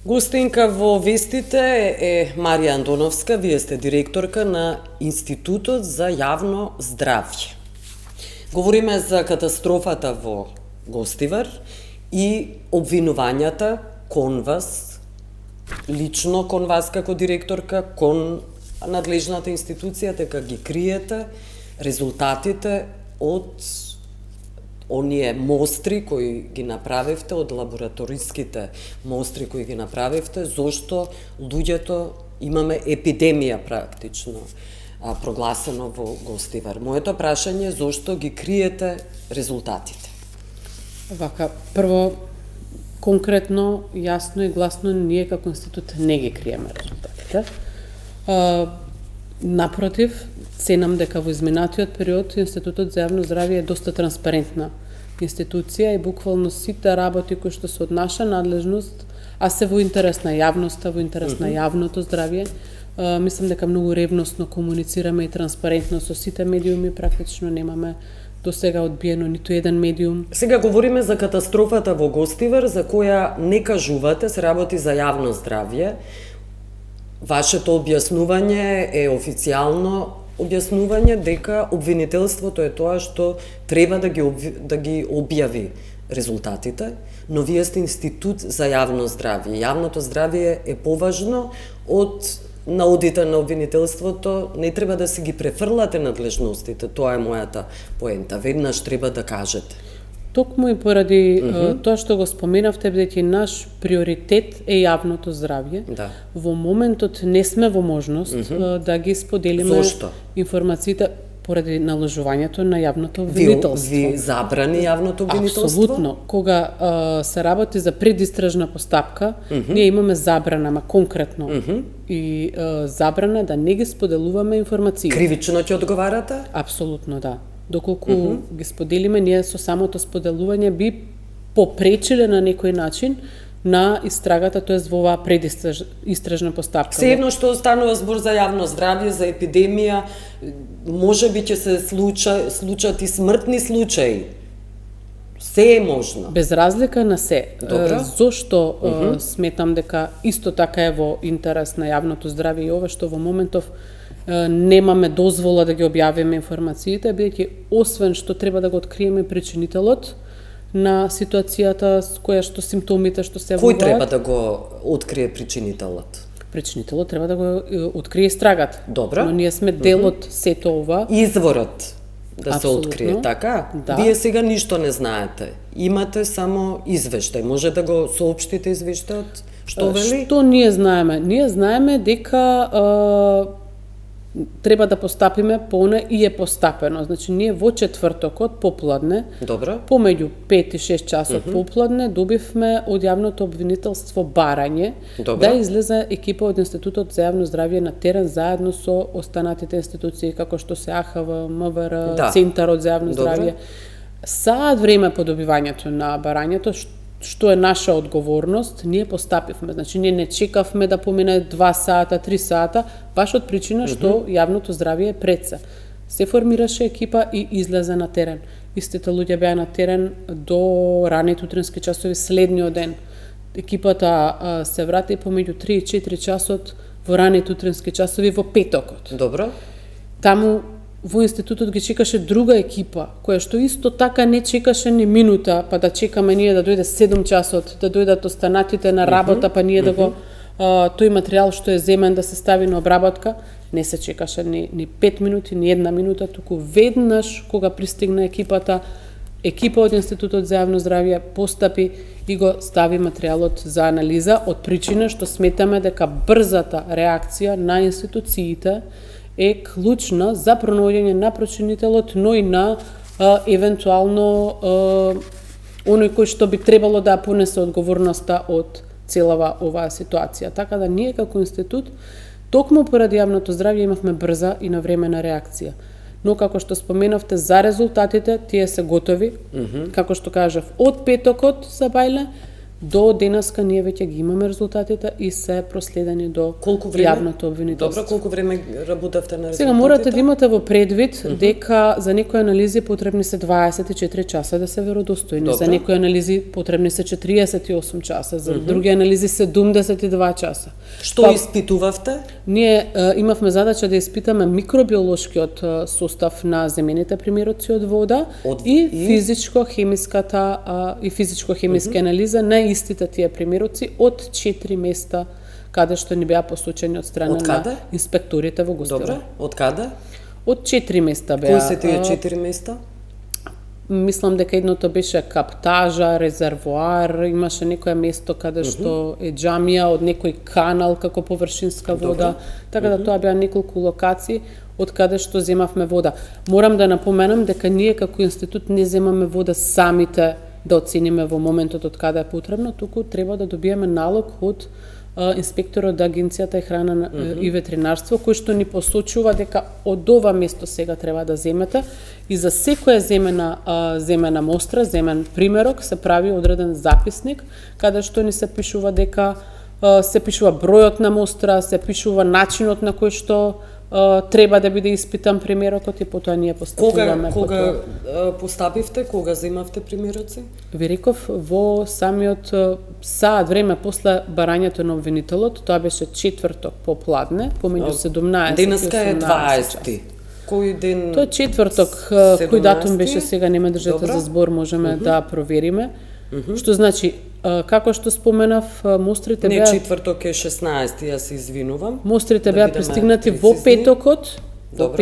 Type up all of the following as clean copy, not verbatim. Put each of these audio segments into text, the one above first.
Гостинка во вестите е Марија Андоновска, вие сте директорка на Институтот за јавно здравје. Говориме за катастрофата во Гостивар и обвинувањата кон вас, лично кон вас како директорка, кон надлежната институција, дека ги криете резултатите од оние мостри кои ги направивте, од лабораториските мостри кои ги направивте, зошто луѓето имаме епидемија практично прогласено во Гостивар. Моето прашање е зошто ги криете резултатите? Вака, прво, конкретно, јасно и гласно, ние како институт не ги криеме резултатите. Напротив, ценам дека во изминатиот период Институтот за јавно здравје е доста транспарентна институција и буквално сите работи кои што се од наша надлежност, а се во интерес на јавноста, во интерес на јавното здравје, мислам дека многу ревносно комуницираме и транспарентно со сите медиуми, практично немаме до сега одбиено ниту еден медиум. Сега говориме за катастрофата во Гостивар, за која не кажувате, се работи за јавно здравје. Вашето објаснување е официјално објаснување дека обвинителството е тоа што треба да ги објави резултатите, но вие сте институт за јавно здравје. Јавното здравје е поважно од наудите на обвинителството, не треба да си ги префрлате надлежностите, тоа е мојата поента. Веднаш треба да кажете. Токму и поради тоа што го споменавте, бидејќи наш приоритет е јавното здравје. Да. Во моментот не сме во можност да ги споделиме информациите поради наложувањето на јавното обвинителство. Ви забрани јавното обвинителство? Апсолутно. Кога се работи за предистражна постапка, ние имаме забрана, ама конкретно и забрана да не ги споделуваме информации. Кривично ќе одговарате? Апсолутно, да. Доколку ги споделиме, ние со самото споделување би попречиле на некој начин на истрагата, тоест во оваа предистражна постапка. Се едно што станува збор за јавно здравје, за епидемија, можеби ќе се случат и смртни случаи. Се е можно. Без разлика на се. Добро. Зошто сметам дека исто така е во интерес на јавното здравје и ова што во моментов немаме дозвола да ги објавиме информациите, бидејќи освен што треба да го откриеме причинителот на ситуацијата с која што симптомите што се Кој треба да го открие причинителот? Причинителот треба да го открие истрагата. Добро. Но ние сме дел од сето ова. Изворот да Апсолутно. се открие, така? Да. Вие сега ништо не знаете. Имате само извештај. Може да го соопштите извештајот? Што вели? Што ние знаеме? Ние знаеме дека треба да постапиме по она и е постапено. Значи, ние во четвртокот попладне, Добро. помеѓу 5 и 6 часот попладне, добивме од јавното обвинителство барање Добро. да излезе екипа од Институтот за јавно здравје на терен заедно со останатите институции како што се АХВ, МВР, Да. Центарот за јавно Добро. здравје. Саат време по добивањето на барањето, што е наша одговорност, ние постапивме. Значи, ние не чекавме да помине 2 сата, 3 сата, баш од причина што јавното здравје е пред се. Се формираше екипа и излезе на терен. Истите луѓе беа на терен до раните утрински часови следниот ден. Екипата се врати помеѓу 3 и 4 часот во раните утрински часови во петокот. Добро. Таму во институтот ги чекаше друга екипа, која што исто така не чекаше ни минута, па да чекаме ние да дојде 7 часот, да дојдат останатите на работа, па ние да го тој материјал што е земен да се стави на обработка, не се чекаше ни 5 минути, ни 1 минута, туку веднаш кога пристигна екипа од Институтот за јавно здравје постапи и го стави материјалот за анализа од причина што сметаме дека брзата реакција на институциите е клучна за пронаоѓање на причинителот, но и на евентуално оној кој што би требало да понесе одговорноста од целава оваа ситуација. Така да ние како институт, токму поради јавното здравје имавме брза и навремена реакција. Но како што споменавте за резултатите, тие се готови, како што кажав, од петокот за бајле, До денеска ние веќе ги имаме резултатите и се проследени до јавното обвинителство. Добро, колку време работевте на резултатите? Сега морате да имате во предвид дека за некои анализи потребни се 24 часа да се веродостојни, за некои анализи потребни се 48 часа, за други анализи 72 часа. Што испитувавте? Ние имавме задача да испитаме микробиолошкиот состав на земените примероци од вода и физичко-хемиска анализа на истите тие примероци од 4 места каде што ни беа посочени од страна на инспекторите во Гостивар. Добро, од каде? Од 4 места беа. Кои се тие 4 места? Мислам дека едното беше каптажа, резервоар, имаше некое место каде што е џамија од некој канал како површинска вода, така да тоа беа неколку локации од каде што земавме вода. Морам да напоменам дека ние како институт не земаме вода самите да оцениме во моментот од каде е потребно, туку треба да добиеме налог од инспекторот од Агенцијата и храна и ветеринарство, кој што ни посочува дека од ова место сега треба да земете и за секоја земена мостра, земен примерок, се прави одреден записник, каде што ни се пишува дека се пишува бројот на мостра, се пишува начинот на кој што треба да биде испитан примерокот и потоа ние постапуваме. Кога постапивте, кога земавте примероци? Ви реков, во самиот саат време после барањето на обвинителот, тоа беше четврток попладне, помеѓу 17 Денеска и 18 е 20. Кој ден? Тоа е четврток, кој датум беше сега, нема држете за збор, можеме да провериме. Што значи, како што споменав, мострите беа... Не, четврток е 16, јас се извинувам. Мострите беа пристигнати во петокот, во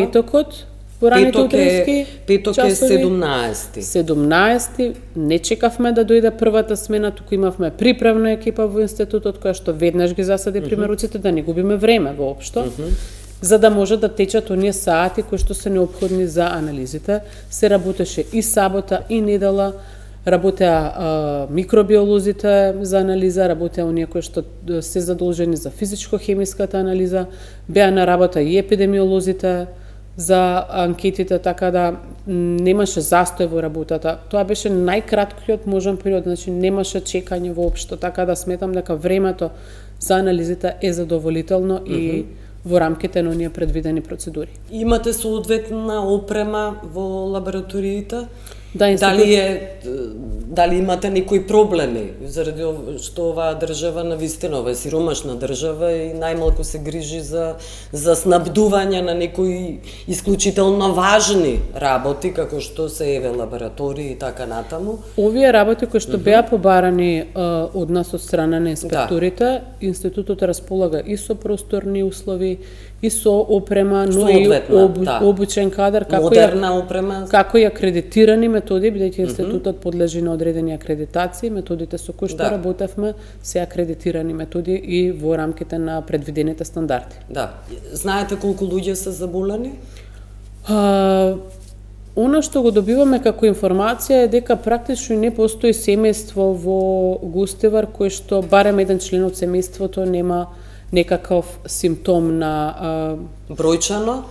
раните утрински Петок е 17. 17. Не чекавме да дојде првата смена, туку имавме приправна екипа во институтот, која што веднаш ги засади примероците, да не губиме време воопшто, за да може да течат оние саати кои што се неопходни за анализите. Се работеше и сабота, и недела, работеа микробиолозите за анализа, работеа оние кои што се задолжени за физичко-хемиската анализа, беа на работа и епидемиолозите за анкетите, така да немаше застој во работата. Тоа беше најкраткиот можен период, значи немаше чекање воопшто, така да сметам дека времето за анализите е задоволително и во рамките на оние предвидени процедури. Имате соодветна опрема во лабораториите? Да, дали имате некои проблеми, заради што оваа држава навистина, ова е сиромашна држава и најмалку се грижи за снабдување на некои исклучително важни работи, како што се еве лаборатории и така натаму. Овие работи кои што беа побарани од нас од страна на инспекторите, институтот располага и со просторни услови, и со опрема, но и обучен кадар, како и акредитирани методи, бидејќи институтот подлежи на одредени акредитации, методите со кои што работевме се акредитирани методи и во рамките на предвидените стандарди. Да. Знаете колку луѓе се заболени? Она што го добиваме како информација е дека практично не постои семејство во Гостивар кој што барем еден член од семејството нема некаков симптом на бројчано,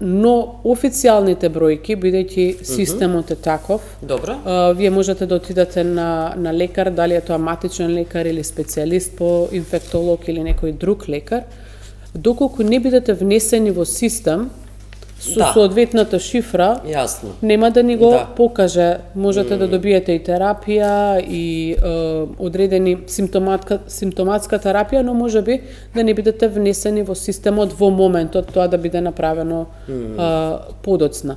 но официјалните бројки, бидејќи системот е таков. Добро. Вие можете да отидете на лекар, дали е тоа матичен лекар или специјалист по инфектолог или некој друг лекар, доколку не бидете внесени во систем со соодветната шифра, јасно, нема да ни го покаже. Можете да добиете и терапија и одредени симптоматска терапија, но можеби да не бидете внесени во системот во моментот тоа да биде направено подоцна.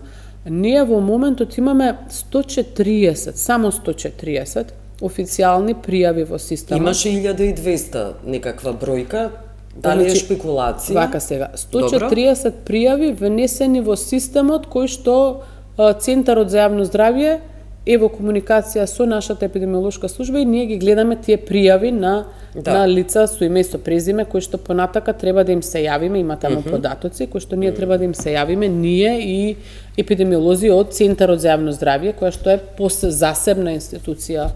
Ние во моментот имаме 140, само 140 официјални пријави во системот. Имаше 1200 некаква бројка. Дали е шпекулација? Вака сега, 140 пријави внесени во системот кој што Центарот за јавно здравје е во комуникација со нашата епидемиолошка служба и ние ги гледаме тие пријави на лица со име и со презиме кои што понатака треба да им се јавиме, има таму податоци кои што ние треба да им се јавиме, ние и епидемиолози од Центарот за јавно здравје, која што е засебна институција,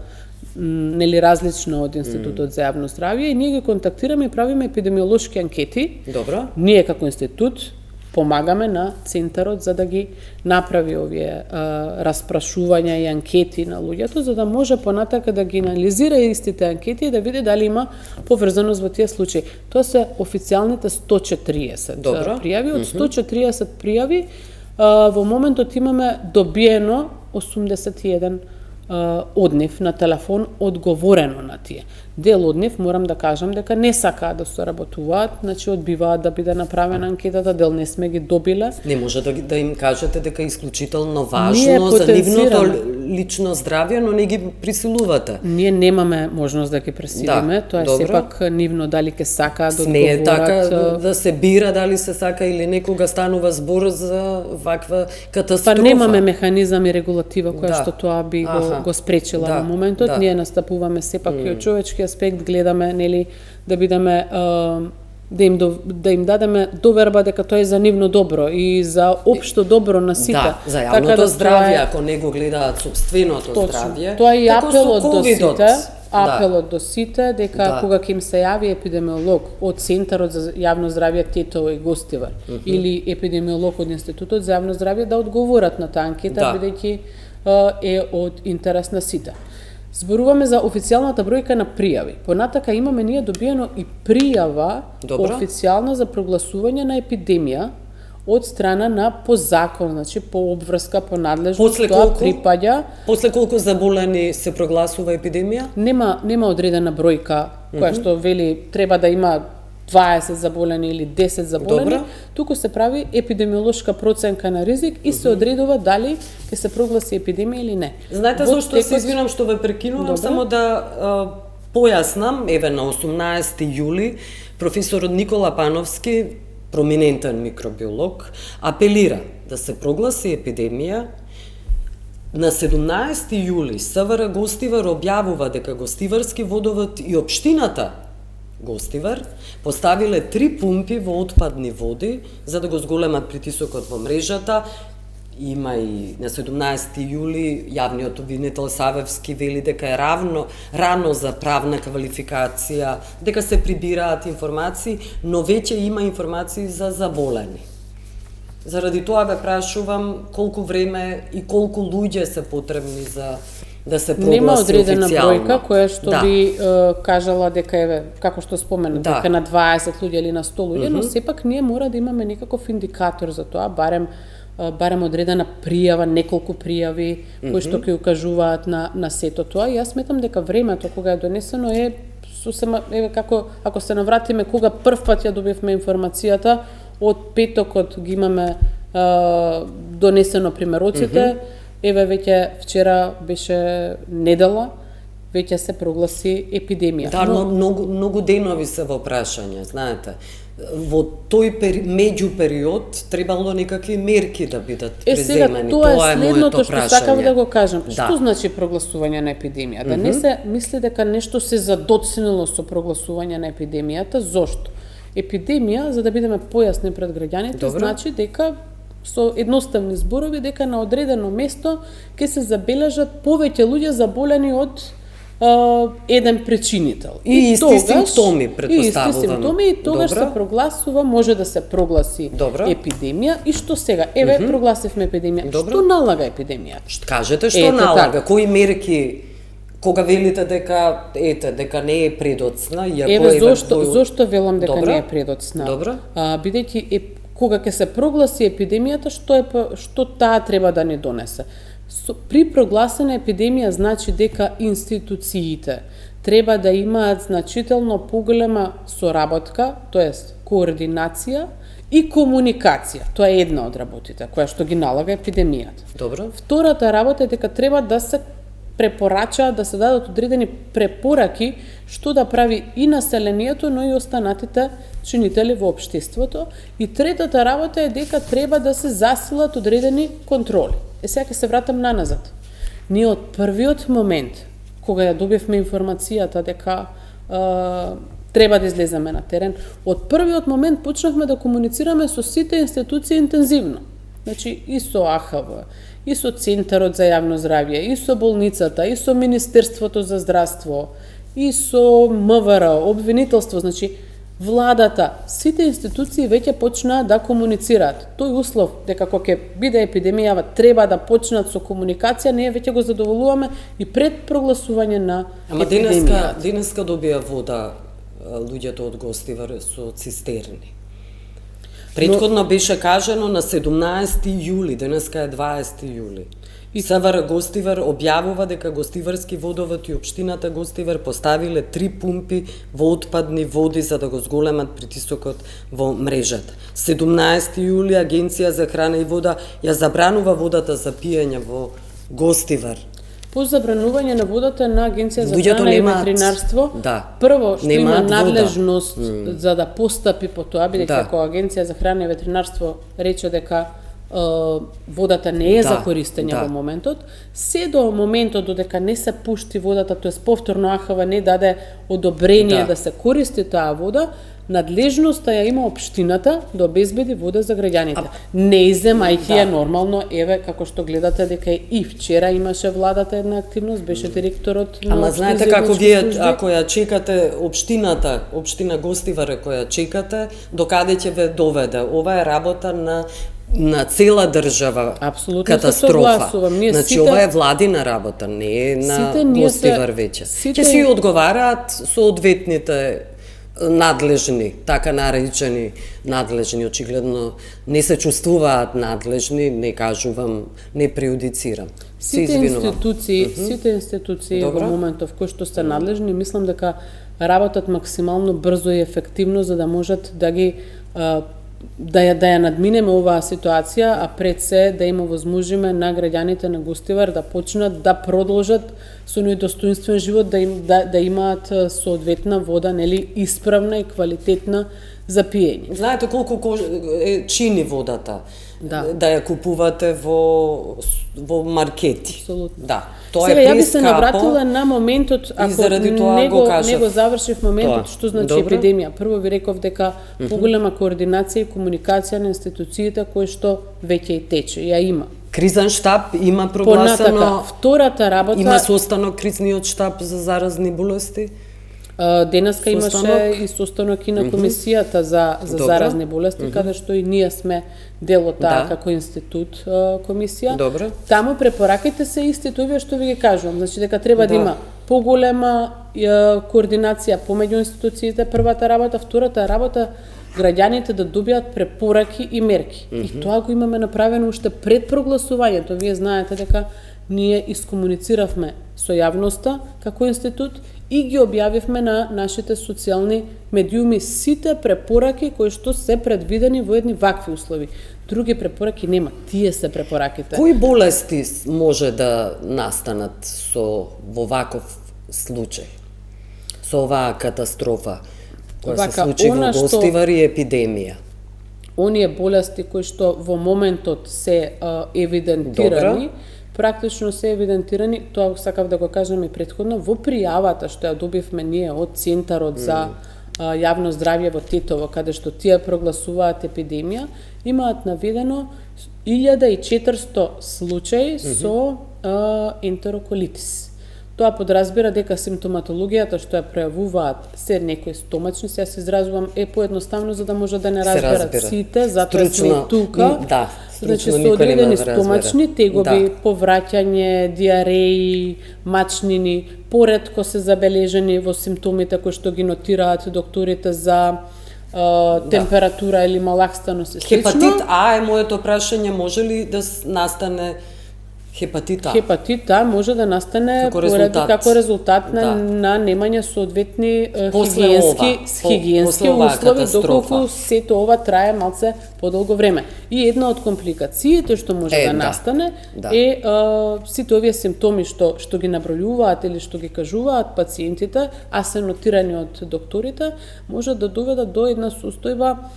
нели различно од Институтот за јавно здравје, и ние ги контактираме и правиме епидемиолошки анкети. Добро. Ние како институт помагаме на центарот за да ги направи овие распрашувања и анкети на луѓето, за да може понатака да ги анализира истите анкети и да види дали има поврзаност во тие случаи. Тоа се официјалните 140 пријави. Од 140 пријави во моментот имаме добиено 81 од нив на телефон одговорено на тие. Дел од нив, морам да кажам, дека не сакаат да соработуваат, значи одбиваат да биде направена анкетата, дел не сме ги добиле. Не може да им кажете дека е исклучително важно за нивното лично здравје, но не ги присилувате. Ние немаме можност да ги пресилиме, тоа е сепак нивно дали ќе сакаат да одговорат. Не е така да се бира дали се сака или некога станува збор за ваква катастрофа. Па немаме механизам и регулатива која што тоа би го спречила во моментот. Ние настапуваме сепак и од човечки аспект, гледаме нели да бидеме да им дадеме доверба дека тоа е за нивно добро и за општо добро на сите. Да, за јавното здравје, ако не го гледаат сопственото здравје. Тоа е апелот до сите, апелот до сите дека кога ќе им се јави епидемиолог од Центарот за јавно здравје Тетово и Гостивар или епидемиолог од Институтот за јавно здравје да одговорат на таа анкета, бидејќи е од интерес на сите. Зборуваме за официјалната бројка на пријави. Понатака имаме ние добиено и пријава официјална за прогласување на епидемија од страна на по закон, значи по обврска, по надлежност, тоа припаѓа. После колку заболени се прогласува епидемија? Нема одредена бројка која што вели треба да има 20 заболени или 10 заболени, туку се прави епидемиолошка проценка на ризик и се одредува дали ќе се прогласи епидемија или не. Знаете зашто се извинам што ве прекинувам, само да појаснам, еве на 18 јули професорот Никола Пановски, проминентен микробиолог, апелира да се прогласи епидемија. На 17 јули СВР Гостивар објавува дека Гостиварски водовод и општината Гостивар поставиле 3 пумпи во отпадни води за да го зголемат притисокот во мрежата. Има и на 17 јули јавниот обвинител Савевски вели дека е рано за правна квалификација, дека се прибираат информации, но веќе има информации за заболени. Заради тоа ве прашувам колку време и колку луѓе се потребни за да се прогласи нема одредена официјално. Бројка која што би кажала дека еве како што спомена дека на 20 луѓе или на 100 луѓе, но сепак ние мора да имаме некаков индикатор за тоа, барем одредена пријава, неколку пријави кои што ќе укажуваат на сето тоа. И јас сметам дека времето кога е донесено е сосема еве како ако се навратиме кога прв пат ја добивме информацијата од петокот ги имаме донесено примероците. Еве веќе вчера беше недела, веќе се прогласи епидемија. Да, но многу денови се во прашање, знаете. Во тој меѓупериод требало некакви мерки да бидат преземани. Тоа е следното што сакав да го кажам. Што значи прогласување на епидемија? Да не се мисли дека нешто се задоцнило со прогласување на епидемијата. Зошто? Епидемија, за да бидеме појасни пред граѓаните, значи дека со едноставни зборови дека на одредено место ќе се забележат повеќе луѓе заболени од еден причинител. И исти симптоми, претпоставувам. И тогаш се прогласува, може да се прогласи епидемија. И што сега? Еве, прогласивме епидемија. Што налага епидемија? Кажете што налага? Кои мерки кога велите дека не е предоцна, иако зошто велам дека не е предоцна? Бидејќи кога ќе се прогласи епидемијата, што таа треба да не донесе? При прогласена епидемија значи дека институциите треба да имаат значително поголема соработка, тоест координација и комуникација. Тоа е една од работите која што ги налага епидемијата. Втората работа е дека треба да се препорачаат, да се дадат одредени препораки што да прави и населението, но и останатите чинители во општеството. И третата работа е дека треба да се засилат одредени контроли. Сега ќе се вратам наназад. Ние од првиот момент, кога ја добивме информацијата дека треба да излеземе на терен, од првиот момент почнавме да комуницираме со сите институции интензивно. Значи и со АХВ, и со Центарот за јавно здравје, и со болницата, и со Министерството за здравство, и со МВР, обвинителство, значи владата, сите институции веќе почнаа да комуницираат. Тој услов дека кога ќе биде епидемијава треба да почнат со комуникација, ние веќе го задоволуваме и пред прогласување на епидемијата. Денеска добија вода луѓето од Гостивар со цистерни. Претходно беше кажано на 17 јули, денеска е 20 јули. И СВР Гостивар објавува дека Гостиварски водовод и општината Гостивар поставиле 3 пумпи во отпадни води за да го зголемат притисокот во мрежата. 17 јули Агенција за храна и вода ја забранува водата за пиење во Гостивар. По забранување на водата на Агенција за храна и ветеринарство, прво што има надлежност за да постапи по тоа, бидејќи ако Агенција за храна и ветеринарство рече дека водата не е за користење во моментот, се до моментот додека не се пушти водата, тоест повторно АХВ не даде одобрение да се користи таа вода, надлежноста ја има општината да обезбеди вода за граѓаните. Не иземајќи ја нормално, еве како што гледате дека и вчера имаше владата една активност, беше директорот на Ама знаете како вие ако ја чекате општина Гостивар која чекате, докаде ќе ве доведе? Ова е работа на цела држава. Апсолутно катастрофа. Значи ова е владина работа, не е на Гостивар веќе. Ќе си одговараат соодветните надлежни, така наречени надлежни, очигледно не се чувствуваат надлежни, не кажувам, не преюдицирам. Сите институции во моментов кои што се надлежни, мислам дека работат максимално брзо и ефективно за да можат да ги да ја надминеме оваа ситуација, а пред се да им овозможиме на граѓаните на Гостивар да почнат да продолжат со достоинствен живот, да имаат соодветна вода, нели, исправна и квалитетна за пиење. Знаете колку чини водата? Да ја купувате во маркети. Абсолютно. Да. Тоа сега, е ја би се навратила на моментот, ако не го завршив моментот, што значи епидемија. Прво ви реков дека поголема координација и комуникација на институциите кои што веќе и тече, ја има. Кризен штаб има прогласено. Втората работа има состанок кризниот штаб за заразни болести. Денеска имаше и состанок и на комисијата за заразни болести, каде што и ние сме дел од таа како институт комисија. Добро. Таму препораките се истите овие што ви ги кажувам, значи дека треба да има поголема координација помеѓу институциите, првата работа, втората работа граѓаните да добијат препораки и мерки. И тоа го имаме направено уште пред прогласувањето. Вие знаете дека ние искомунициравме со јавноста како институт и ги објавивме на нашите социјални медиуми сите препораки кои што се предвидени во едни вакви услови. Други препораки нема, тие се препораките. Кои болести може да настанат во ваков случај? Со оваа катастрофа која се случи во Гостивар и епидемија? Оние болести кои што во моментот се евидентирани, практично се евидентирани, тоа сакав да го кажам и претходно, во пријавата што ја добивме ние од Центарот за јавно здравје во Тетово, каде што тие прогласуваат епидемија, имаат наведено 1400 случаи со ентероколитис. Тоа подразбира дека симптоматологијата што ја пројавуваат се некои стомачни, се јас изразувам поедноставно за да може да не разберат сите, затоа сме тука. Значи со одредени стомачни тегоби, повраќање, диареи, мачнини, поретко се забележени во симптомите кои што ги нотираат докторите за температура или малахстаност и слично. Хепатит А е моето прашање, може ли да настане хепатит А? Хепатит А може да настане како резултат на немање соодветни хигиенски услови, доколку сето ова трае малце подолго време. И една од компликациите што може да настане е сите овие симптоми што ги набројуваат или што ги кажуваат пациентите, а се нотирани од докторите, може да доведат до една состојба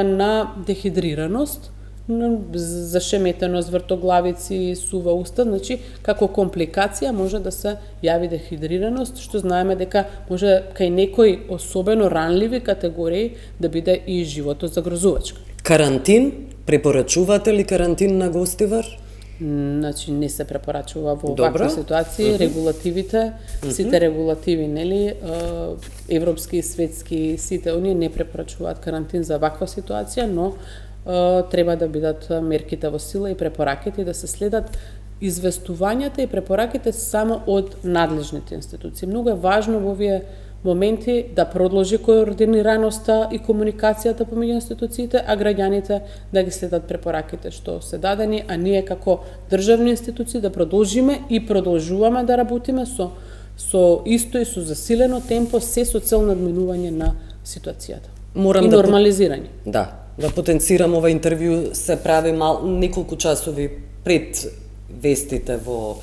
на дехидрираност, зашеметеност, вртоглавици, сува уста, значи како компликација може да се јави дехидрираност, што знаеме дека може кај некои особено ранливи категории да биде и животозагрозувачка. Карантин? Препорачувате ли карантин на Гостивар? Значи не се препорачува во Добро. вакви ситуации. Регулативите, сите регулативи, нели, европски и светски, сите оние не препорачуваат карантин за ваква ситуација, но треба да бидат мерките во сила и препораките да се следат известувањата и препораките само од надлежните институции. Многу е важно во овие моменти да продолжи координираноста и комуникацијата помеѓу институциите, а граѓаните да ги следат препораките што се дадени, а ние како државни институции да продолжиме и продолжуваме да работиме со исто и со засилено темпо, се со цел надминување на ситуацијата. Морам и да нормализирање. Да потенцирам ова интервју се прави неколку часови пред вестите во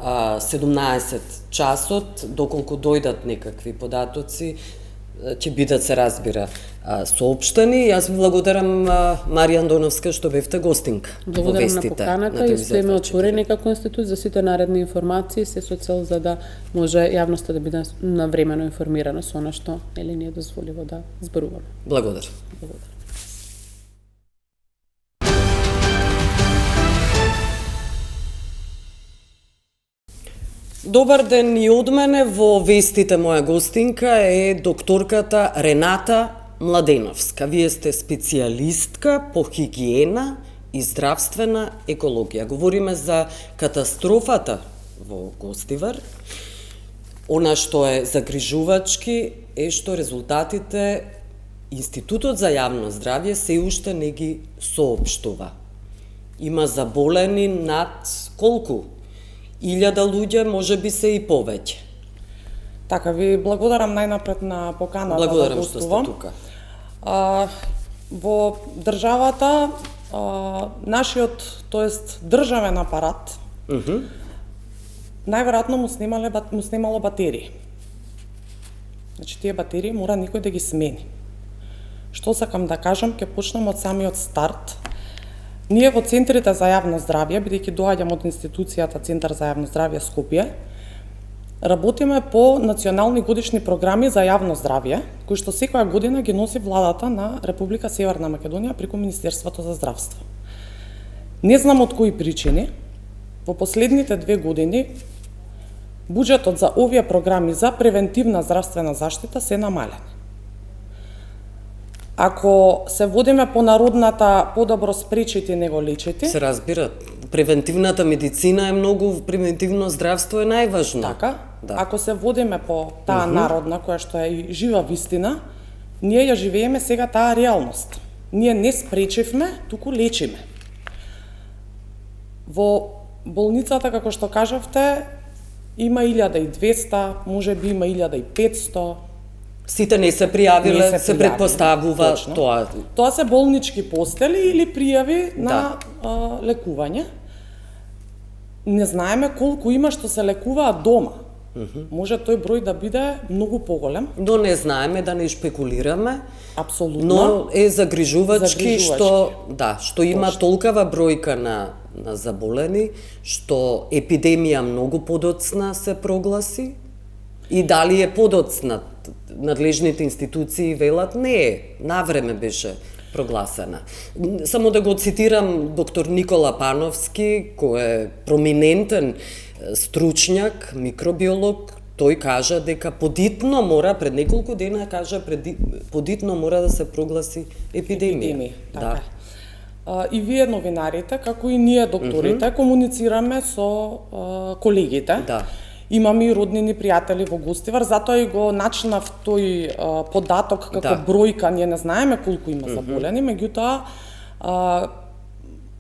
17 часот, доколку дојдат некакви податоци, ќе бидат, се разбира, соопштени. Јас ви благодарам, Марија Андоновска, што бевте гостинка во Благодарам на вестите. поканата и стоиме отворени како институт за сите наредни информации, се со цел за да може јавноста да биде навремено информирана со она што нели ни е дозволиво да зборуваме. Благодарам. Благодарам. Добар ден и од мене. Во вестите моја гостинка е докторката Рената Младеновска. Вие сте специјалистка по хигиена и здравствена екологија. Говориме за катастрофата во Гостивар. Она што е загрижувачки е што резултатите Институтот за јавно здравје се уште не ги соопштува. Има заболени над колку? 1000 луѓе, може би се и повеќе. Така, ви благодарам најнапред на поканата Благодарам да што гостувам. сте тука. Во државата, нашиот, тоест државен апарат, најверојатно му снимало батерии. Значи, тие батерии мора никој да ги смени. Што сакам да кажам, ќе почнам од самиот старт. Ние во центрите за јавно здравје, бидејќи доаѓам од институцијата Центар за јавно здравје Скопје, работиме по национални годишни програми за јавно здравје, кои што секоја година ги носи владата на Република Северна Македонија преку Министерството за здравство. Не знам од кои причини, во последните 2 години буџетот за овие програми за превентивна здравствена заштита се намалени. Ако се водиме по народната подобро спречити него лечити, Се разбира, превентивната медицина е многу, превентивно здравство е најважно. така, Да. ако се водиме по таа народна, која што е и жива вистина, ние ја живееме сега таа реалност. Ние не спречивме, туку лечиме. Во болницата, како што кажавте, има 1200, може би има 1500, Сите не се пријавиле, не се пријавиле, предпоставува точно. тоа. Тоа се болнички постели или пријави на лекување. Не знаеме колку има што се лекуваат дома. Може тој број да биде многу поголем, Но не знаеме, да не шпекулираме, апсолутно. но е загрижувачки што Загрижувачки. што има толкава бројка на заболени, што епидемија многу подоцна се прогласи и дали е подоцна. Надлежните институции велат не е, навреме беше прогласена. Само да го цитирам доктор Никола Пановски, кој е проминентен стручњак, микробиолог, тој кажа дека подитно мора, пред неколку дена кажа, подитно мора да се прогласи епидемија. Така. И вие новинарите, како и ние докторите, комуницираме со колегите. Да. Имаме и роднини пријатели во Гостивар, затоа и го начнав тој податок како бројка, ние не знаеме колку има заболени, меѓутоа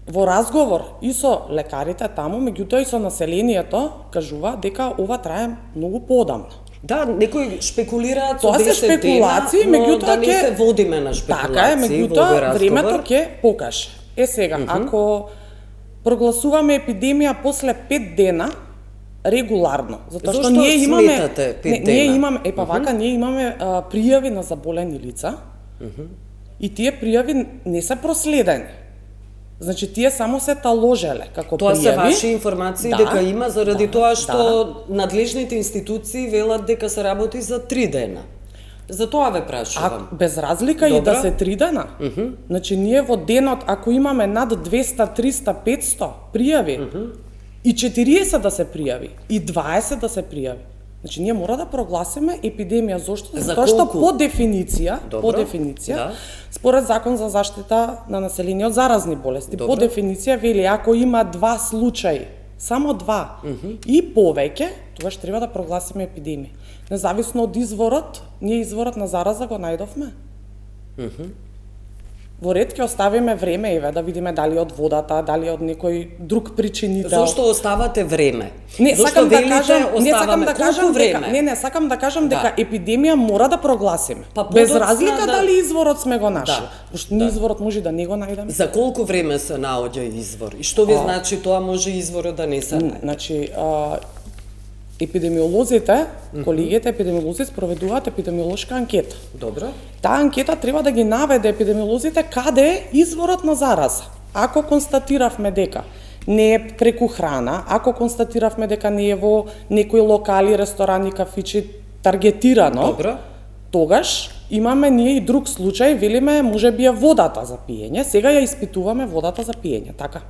во разговор и со лекарите таму, меѓутоа и со населението, кажува дека ова трае многу поодамно. Да, некои шпекулираат со Тоа се 10 шпекулации, дена, но меѓутоа да не се водиме на шпекулации. Така е, во овој меѓутоа разговор. времето ќе покаже. Сега, ако прогласуваме епидемија после 5 дена, регуларно, затоа што Зошто ние имаме сметате 5 ние дена? имаме вака ние имаме пријави на заболени лица. И тие пријави не се проследени. Значи тие само се таложеле како Тоа пријави. се ваши информации дека има заради тоа што надлежните институции велат дека се работи за 3 дена. За тоа ве прашувам. Без разлика и да се 3 дена. Значи, ние во денот, ако имаме над 200, 300, 500 пријави, и 40 да се пријави, и 20 да се пријави, значи, ние мора да прогласиме епидемија. Зошто? Затоа што по дефиниција, Да. според Закон за заштита на население од заразни болести, по дефиниција вели, ако има 2 случаи, само 2 и повеќе, тогаш треба да прогласиме епидемија. Независно од изворот, ние изворот на зараза го најдовме. Во ред ќе оставиме време, еве, да видиме дали од водата, дали од некој друг причинител. Зошто оставате време? Не, Зошто сакам да велите, кажам, не сакам оставаме да кажам колку дека, време? не, сакам да кажам дека епидемија мора да прогласиме. Па без подоцна разлика да- дали изворот сме го нашли. Да. Пошто ние изворот може да не го најдеме. За колку време се наоѓа извор? И што ви значи тоа може изворот да не се најде? Значи, епидемиолозите, колегите епидемиолози спроведуваат епидемиолошка анкета. Добро. Таа анкета треба да ги наведе епидемиолозите каде е изворот на зараза. Ако констатиравме дека не е преку храна, ако констатиравме дека не е во некои локали, ресторани, кафичи таргетирано, Добро. тогаш имаме ние и друг случај, велиме можеби е водата за пиење, сега ја испитуваме водата за пиење, така?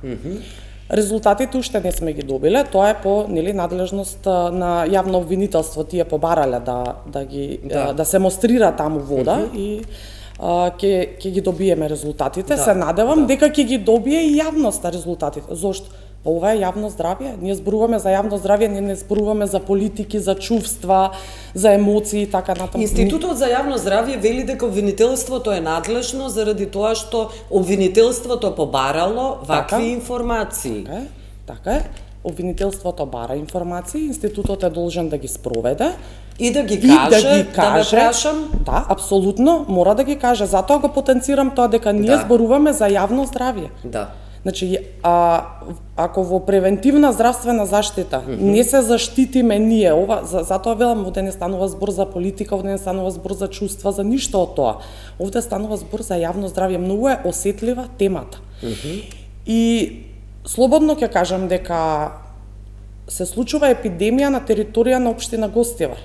Резултатите уште не сме ги добиле, тоа е по надлежност на јавно обвинителство, тие побарале да се монстрира таму вода и ќе ги добиеме резултатите. Се надевам дека ќе ги добие и јавноста резултатите. Зошто? Па ова е јавно здравје. Ние зборуваме за јавно здравје, ние не зборуваме за политики, за чувства, за емоции и така натаму. Институтот за јавно здравје вели дека обвинителството е надлежно заради тоа што обвинителството побарало вакви информации. Така е. Обвинителството бара информации, институтот е должен да ги спроведе И да ги каже, да ме прашам. Да, апсолутно, мора да ги каже. Затоа го потенцирам тоа дека ние зборуваме за јавно здравје. Да. Значи, ако во превентивна здравствена заштита не се заштитиме ние, затоа велам, овде не станува збор за политика, овде не станува збор за чувства, за ништо од тоа. Овде станува збор за јавно здравје. Многу е осетлива темата. И слободно ќе кажам дека се случува епидемија на територија на општина Гостивар.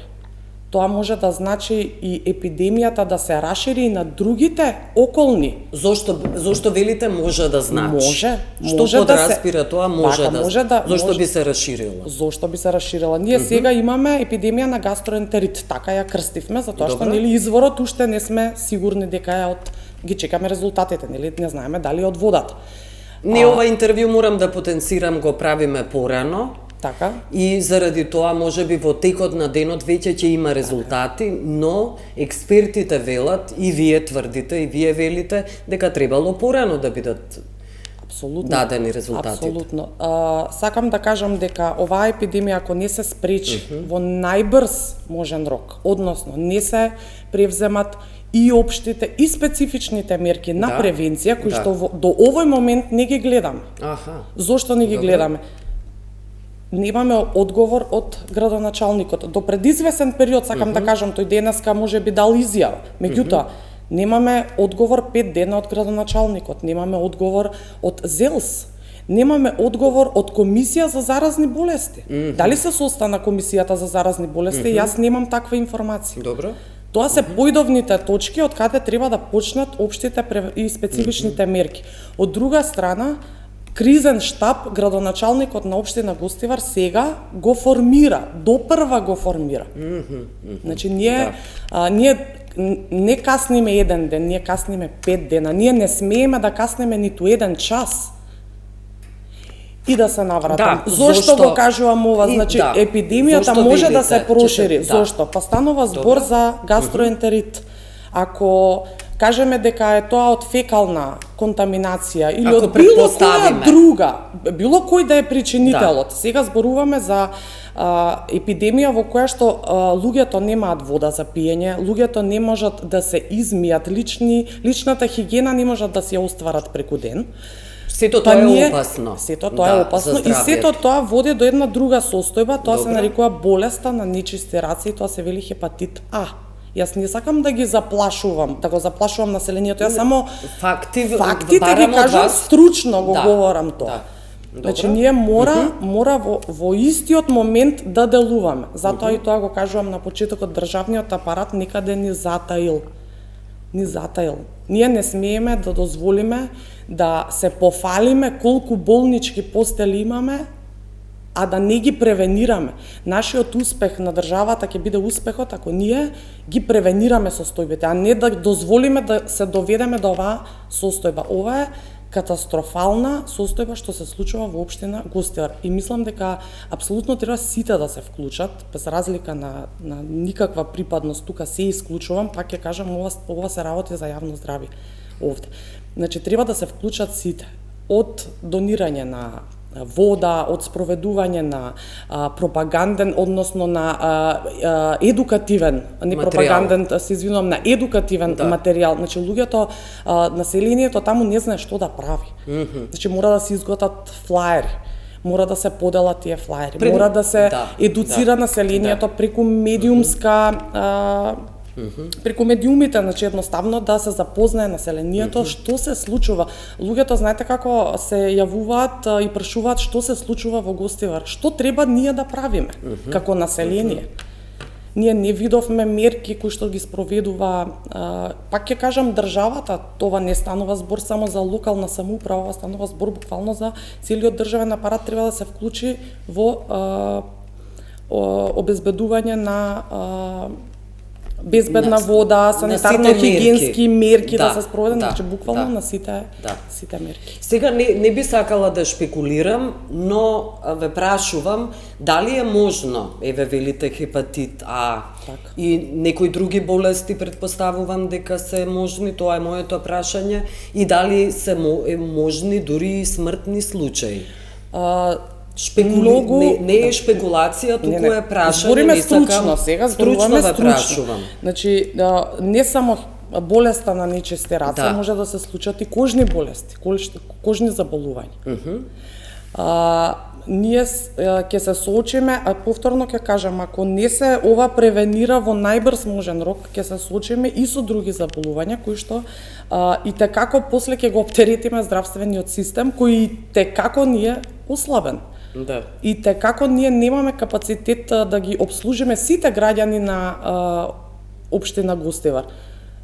Тоа може да значи и епидемијата да се расшири и на другите околни. Зошто велите може да значи? Може Што да подраспира тоа може да. Зошто би се расширила? Зошто би се расширила? Ние сега имаме епидемија на гастроентерит, така ја крстивме, затоа што нели изворот уште не сме сигурни дека е од, ги чекаме резултатите, нели не знаеме дали е од водата. Не, ова интервју морам да потенцирам, го правиме порано. Така. И заради тоа можеби во текот на денот веќе ќе има резултати, но експертите велат и вие тврдите и вие велите дека требало порано да бидат дадени резултатите. Апсолутно. Сакам да кажам дека оваа епидемија ако не се спречи во најбрз можен рок, односно не се превземат и општите и специфичните мерки на превенција кои што до овој момент не ги гледаме. Зошто не ги гледаме? Немаме одговор од градоначалникот. До предизвесен период, сакам да кажам, тој денеска може би дал изјава. Меѓутоа, немаме одговор 5 дена од градоначалникот, немаме одговор од ЗЕЛС, немаме одговор од Комисија за заразни болести. Дали се состана Комисијата за заразни болести? Јас немам таква информација. Добро. Тоа се поидовните точки од каде треба да почнат општите и специфичните мерки. Од друга страна, кризен штаб, градоначалникот на општина Гостивар сега го формира, допрва го формира. Значи, ние не касниме еден ден, ние касниме 5 дена. Ние не смееме да каснеме ниту еден час. И да се навратам. Зошто го кажувам ова? Значи, епидемијата може да се прошири. Зошто? Па станува збор за гастроентерит. Ако кажеме дека е тоа од фекална контаминација или од било која друга, било кој да е причинителот. Сега зборуваме за епидемија во која што луѓето немаат вода за пиење, луѓето не можат да се измијат, личната хигиена не можат да се ја остварат преку ден. Сето тоа е опасно. Сето тоа е опасно и сето тоа води до една друга состојба, тоа се нарекува болеста на нечисти раци и тоа се вели хепатит А. Јас не сакам да ги заплашувам, да го заплашувам населението, јас само фактите ги кажам, стручно го говорам тоа. Значи ние мора во истиот момент да делуваме. Затоа и тоа го кажувам на почетокот, државниот апарат некаде ни затаил. Ние не смееме да дозволиме да се пофалиме колку болнички постели имаме, а да не ги превенираме. Нашиот успех на државата ќе биде успехот ако ние ги превенираме состојбите, а не да дозволиме да се доведеме до оваа состојба. Ова е катастрофална состојба што се случува во општина Гостивар. И мислам дека апсолутно треба сите да се вклучат, без разлика на никаква припадност, тука се исклучувам, пак ќе кажам, ова се работи за јавно здравје овде. Значи треба да се вклучат сите, од донирање на вода, од спроведување на пропаганден, односно на едукативен, не материјал. Пропаганден, се извинувам, на едукативен материјал. Значи луѓето, населението таму не знае што да прави. Значи мора да се изготат флаери, мора да се поделат тие флаери, мора да се едуцира населението преку медиумска преку медиумите, значи едноставно да се запознае населението што се случува. Луѓето знаете како се јавуваат и прашуваат што се случува во Гостивар, што треба ние да правиме како население. Ние не видовме мерки кои што ги спроведува, пак ќе кажам, државата. Това не станува збор само за локална самоуправа, станува збор буквално за целиот државен апарат треба да се вклучи во обезбедување на безбедна вода, санитарно-хигиенски мерки да се спроведат, значи буквално на сите мерки. Сега не би сакала да шпекулирам, но ве прашувам дали е можно, еве велите хепатит А и некои други болести, предпоставувам дека се можни, тоа е моето прашање, и дали се можни дури и смртни случаи. Не е шпекулација, туку е прашање. Збориме стручно сега, стручно ве прашувам. Значи, не само болеста на нечисти раце, може да се случат и кожни болести, кожни заболувања. Ние ќе се соочиме, а повторно ќе кажам, ако не се ова превенира во најбрз можен рок, ќе се соочиме и со други заболувања кои што и текако после ќе го оптеретиме здравствениот систем, кој и текако ни е ослабен. И текако ние немаме капацитет да ги обслужиме сите граѓани на општина Гостивар.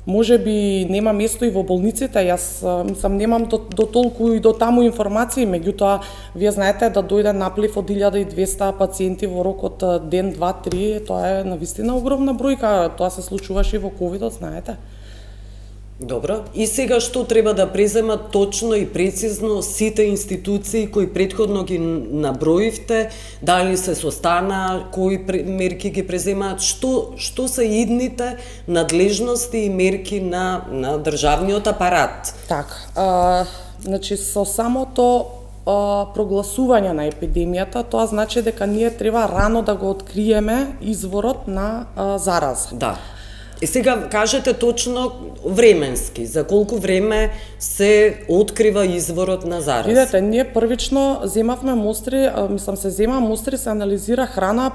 Може би нема место и во болниците, јас мислам немам до толку и до таму информации, меѓутоа вие знаете да дојде наплив од 1200 пациенти во рок од ден, 2, 3, тоа е навистина огромна бројка, тоа се случуваше и во ковидот, знаете. Добро. И сега што треба да преземат точно и прецизно сите институции кои претходно ги наброивте, дали се состана, кои мерки ги преземаат, што се идните надлежности и мерки на државниот апарат? Така, значи со самото прогласување на епидемијата, тоа значи дека ние треба рано да го откриеме изворот на зараза. Да. И сега кажете точно временски, за колку време се открива изворот на зараза? Видете, ние првично земавме мостри, се зема мостри, се анализира храна,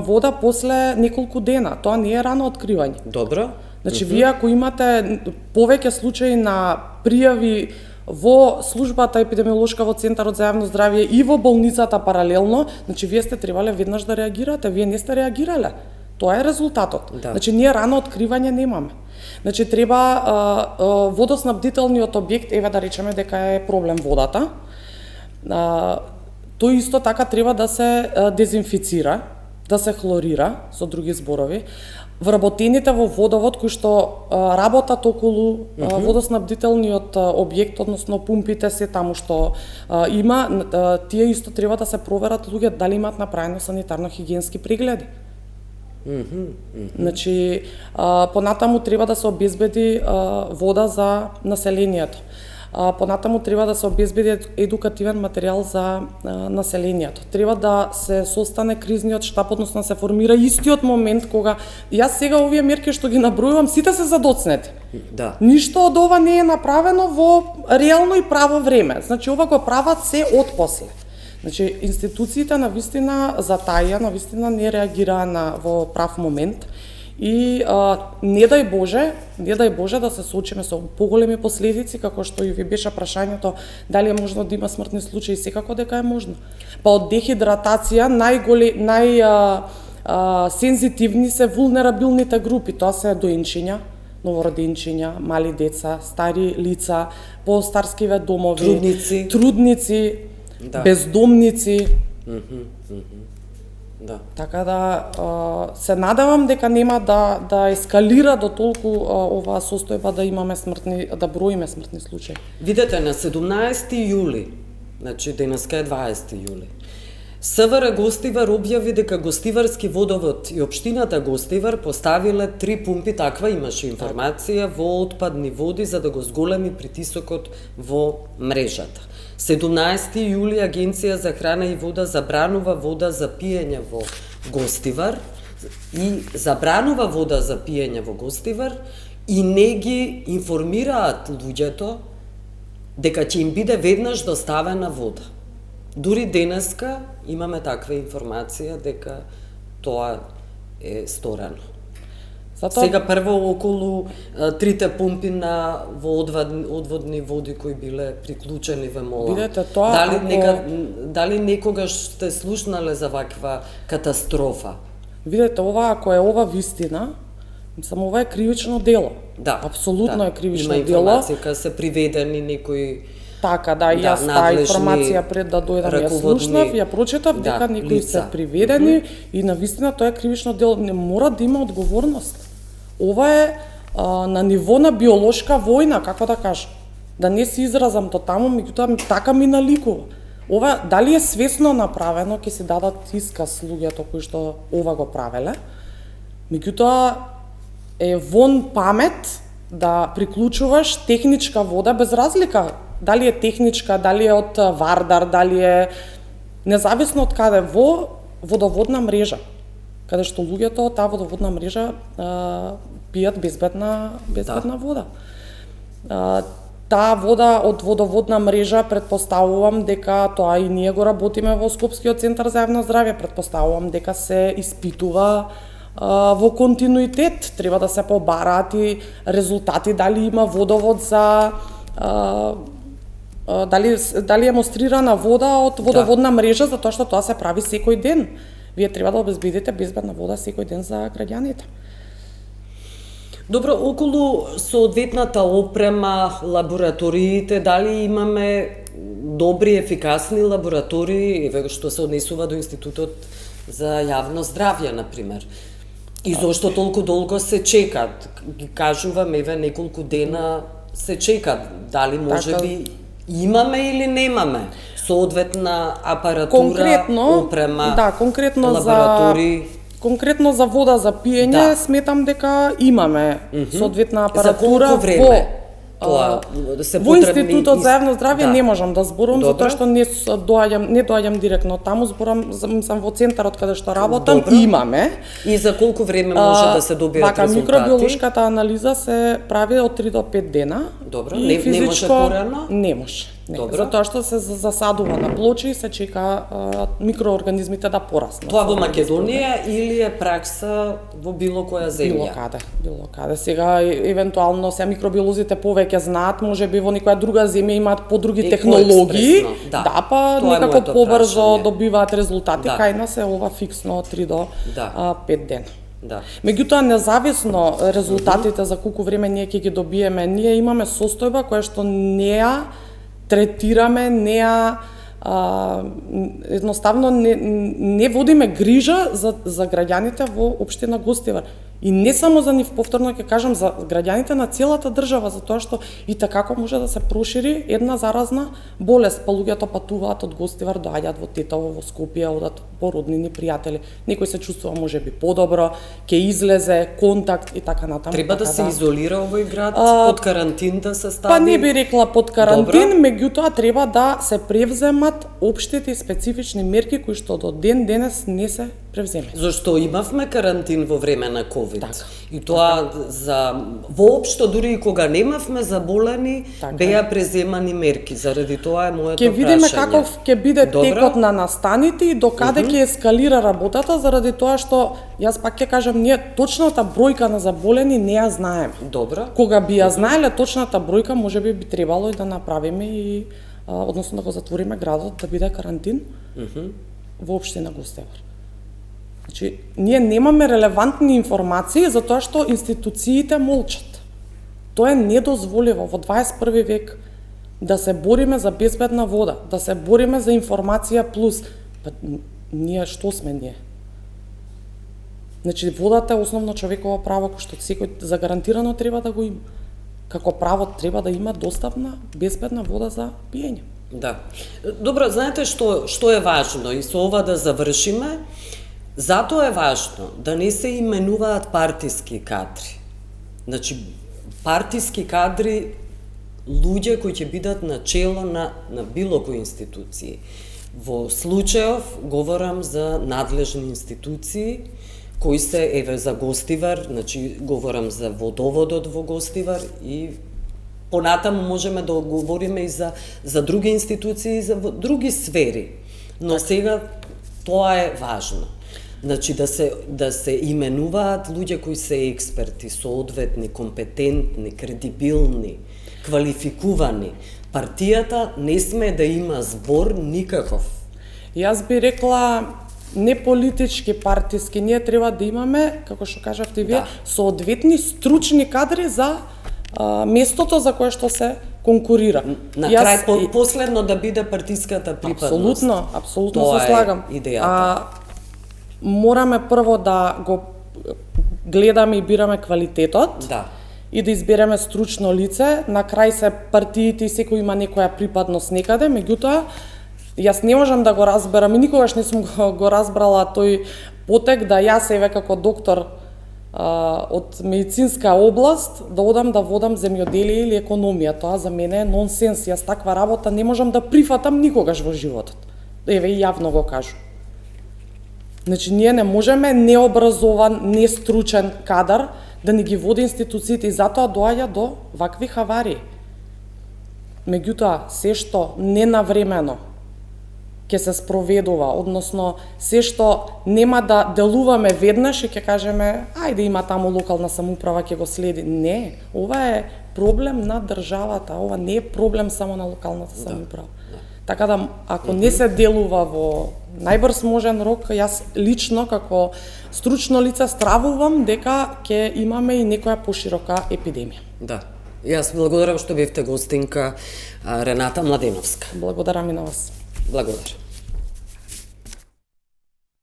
вода после неколку дена. Тоа не е рано откривање. Добро. Значи, вие ако имате повеќе случаи на пријави во службата епидемиолошка во Центарот за јавно здравје и во болницата паралелно, значи вие сте требале веднаш да реагирате, вие не сте реагирале. Тоа е резултатот. Значи ние рано откривање немаме. Значи треба водоснабдителниот објект, еве да речеме дека е проблем водата. Тој исто така треба да се дезинфицира, да се хлорира, со други зборови. Вработените во водовод кои што работат околу водоснабдителниот објект, односно пумпите се таму што има, тие исто треба да се проверат луѓе дали имаат направено санитарно-хигиенски прегледи. Значи, понатаму треба да се обезбеди вода за населението. Понатаму треба да се обезбеди едукативен материјал за населението. Треба да се состане кризниот штаб, односно се формира истиот момент кога јас сега овие мерки што ги набројувам сите се задоцнети. Да. Ништо од ова не е направено во реално и право време. Значи ова го прават се отпосле. Значи, институциите навистина затаја, навистина не реагираа во прав момент и не дај Боже да се соочиме со поголеми последици, како што и ви беше прашањето дали е можно да има смртни случаи, секако дека е можно. Па од дехидратација сензитивни се вулнерабилните групи, тоа се доенчиња, новороденчиња, мали деца, стари лица, постарскиве домови, трудници, да. Бездомници. Да. Така да се надевам дека нема да ескалира до толку оваа состојба да броиме смртни случаи. Видете, на 17 јули, значи денеска е 20 јули, СВР Гостивар објави дека Гостиварски водовод и општината Гостивар поставиле 3 пумпи, таква имаше информација, во отпадни води за да го зголеми притисокот во мрежата. 17 јули Агенција за храна и вода забранува вода за пиење во Гостивар и забранува вода за пиење во Гостивар и не ги информираат луѓето дека ќе им биде веднаш доставена вода. Дури денеска имаме таква информација дека тоа е сторено. Сега прво околу 3 пумпи во одводни води кои биле приклучени во Мола. Видете, тоа дали некогаш сте слушнале за ваква катастрофа? Видете, ако е ова вистина, само ова е кривично дело. Да. Апсолутно е кривично дело. Има информација кога се приведени некои Така, јас таа информација пред да дојдам ја слушнав, ја прочитав дека некои се приведени и навистина тоа е кривично дело. Не мора да има одговорност. Ова е на ниво на биолошка војна, како да кажам. Да не се изразам то таму, меѓутоа така ми наликува. Ова дали е свесно направено, ќе се дадат исказ луѓето кои што ова го правеле. Меѓутоа е вон памет да приклучуваш техничка вода без разлика дали е техничка, дали е од Вардар, дали е независно од каде, во водоводна мрежа, каде што луѓето од таа водоводна мрежа пијат безбедна вода. Таа вода од водоводна мрежа предпоставувам дека тоа и ние го работиме во Скопскиот центар за јавно здравје, предпоставувам дека се испитува во континуитет, треба да се побараат и резултати дали има водовод за дали е монстрирана вода од водоводна мрежа, затоа што тоа се прави секој ден. Вие треба да обезбедите безбедна вода секој ден за граѓаните. Добро, околу соодветната опрема, лабораториите, дали имаме добри, ефикасни лаборатории, што се однесува до Институтот за јавно здравје, например? И зошто толку долго се чекат? Ги кажувам, еве, неколку дена се чекат. Дали можеби имаме или немаме соодветна апаратура, опрема, лаборатории? Конкретно за вода за пиење, сметам дека имаме соодветна апаратура. За колку време? Во Институтот за јавно здравје не можам да зборувам, затоа што не доаѓам директно таму, зборам сам во центарот каде што работам, имаме. И за колку време може да се добијат резултати? Микробиолошката анализа се прави од 3 до 5 дена. Добро, не може порано? Не може. Затоа што се засадува на плочи и се чека микроорганизмите да пораснат. Тоа во Македонија или е пракса во било која земја? Било каде. Сега евентуално се микробиолозите повеќе знаат, можеби во некоја друга земја имаат подруги технологии, па некако побрзо добиваат резултати, кај нас е ова фиксно од 3 до 5 дена. Меѓутоа, независно резултатите за колку време ние ќе ги добиеме, ние имаме состојба која што не ја третираме, едноставно не водиме грижа за граѓаните во општина Гостивар. И не само за нив, повторно ќе кажам, за граѓаните на целата држава, затоа што и така може да се прошири една заразна болест. Па луѓето патуваат од Гостивар, доаѓаат во Тетово, во Скопје, одат по роднини, пријатели. Некој се чувствува можеби подобро, ќе излезе, контакт и така натаму. Треба да се изолира овој град, под карантин да се стави? Па не би рекла под карантин, меѓутоа треба да се превземат општите и специфични мерки кои што до ден денес не се превземе. Зошто имавме карантин во време на ковид. Така. И тоа за воопшто дури и кога немавме заболени, Така беа преземани мерки. Заради тоа е моето Ќе прашање. видиме каков ќе биде Добро. текот на настаните и до каде ќе ескалира работата, заради тоа што јас пак ќе кажам, ние точната бројка на заболени не ја знаеме. Добро. Кога би ја знаеле точната бројка, можеби би требало и да направиме и односно да го затвориме градот, да биде карантин во општина Гостивар. Значи, ние немаме релевантни информации за тоа што институциите молчат. Тоа е недозволиво во 21 век да се бориме за безбедна вода, да се бориме за информација плюс. Па, ние што сме ние? Значи, водата е основно човеково право кој што секој загарантирано треба да го има. Како право треба да има достапна, безбедна вода за пиење. Да. Добро, знаете што е важно и со ова да завршиме? Затоа е важно да не се именуваат партиски кадри. Значи, партиски кадри, луѓе кои ќе бидат на чело на било кои институции. Во случајов говорам за надлежни институции, кои се, еве, за Гостивар, значи, говорам за водоводот во Гостивар и понатаму можеме да говориме и за други институции и за други сфери. Но сега тоа е важно. Значи, да се именуваат луѓе кои се експерти, соодветни, компетентни, кредибилни, квалификувани. Партијата не сме да има збор никаков. Јас би рекла не политички, партиски, ние треба да имаме, како што кажавте вие, соодветни стручни кадри за местото за кое што се конкурира. На крај, последно да биде партиската припадност. Апсолутно Тоа се слагам. Тоа е идејата. Мораме прво да го гледаме и бираме квалитетот. Да. И да избереме стручно лице. На крај се партиите и секој има некоја припадност некаде, меѓутоа јас не можам да го разберам и никогаш не сум го разбрала тој потек да јас еве како доктор од медицинска област да одам да водам земјоделие или економија. Тоа за мене е нонсенс. Јас таква работа не можам да прифатам никогаш во животот. Еве и јавно го кажу. Значи, ние не можеме необразован, нестручен кадар да ни ги води институциите и затоа доаѓа до вакви хавари. Меѓутоа, се што ненавремено ќе се спроведува, односно се што нема да делуваме веднаш и ќе кажеме ајде има таму локална самоуправа ќе го следи. Не, ова е проблем на државата, ова не е проблем само на локалната самоуправа. Така да, ако не се делува во најбрз можен рок, јас лично како стручно лице стравувам дека ќе имаме и некоја поширока епидемија. Да. Јас благодарам што бевте гостинка Рената Младеновска. Благодарам и на вас. Благодарам.